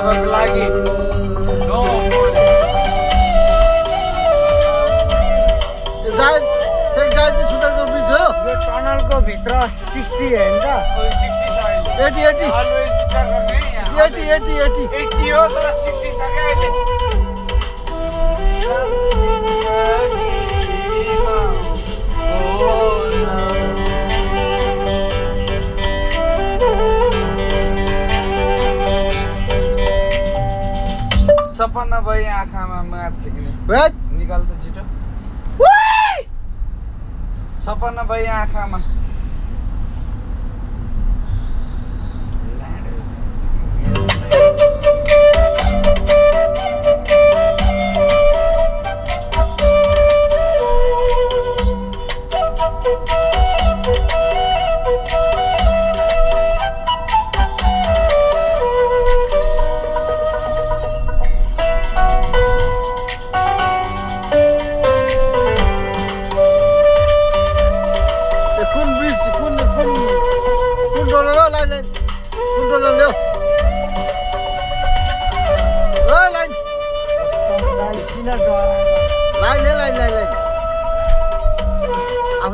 तपाईँको लागि सेक्जाइदी सुधारको ब्रिज हो यो टनलको भित्र 60 होइन त 80 80 80 80 80 80 हो तर 60 छ क्या अहिले सपना भई आँखामा माछ चिक्ने निकाल त छिटो सपना भई आँखामा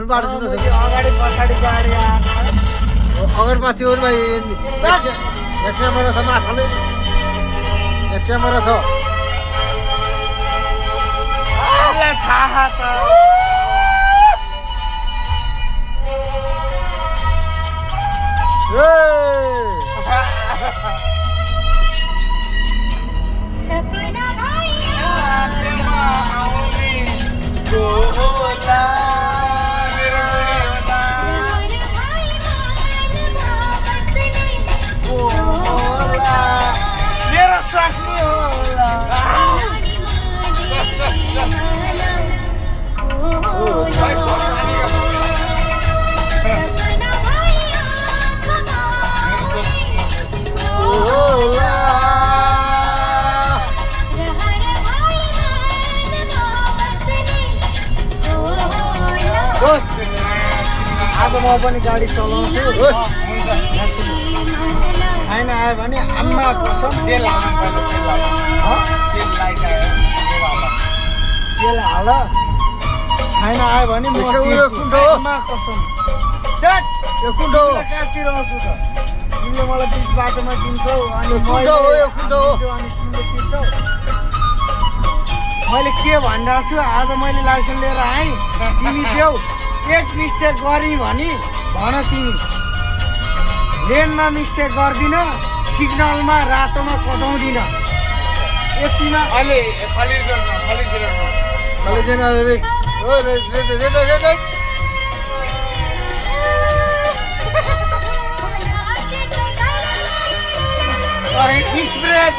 अगाडि पछाडि गाडी अगाडि पछि हो भाइ यहाँ क्यामेरा छ माछाले यहाँ क्यामेरा छ थाहा त मेरो स्वास्नी होला आज म पनि गाडी चलाउँछु खाइन आयो भने आम्मा कसम तेल हाल खाइन आयो भने म आम्मा कसम कहाँतिर आउँछु त तिमीले मलाई बिच बाटोमा दिन्छौ अनि तिमीले तिर्छौ मैले के भनिरहेको छु आज मैले लाइसेन्स लिएर आएँ तिमी देऊ एक मिस्टेक गरी भनी भन तिमी लेनमा मिस्टेक गर्दिन सिग्नलमा रातोमा कटाउँदिन यतिमा अहिले खाली स्प्रेड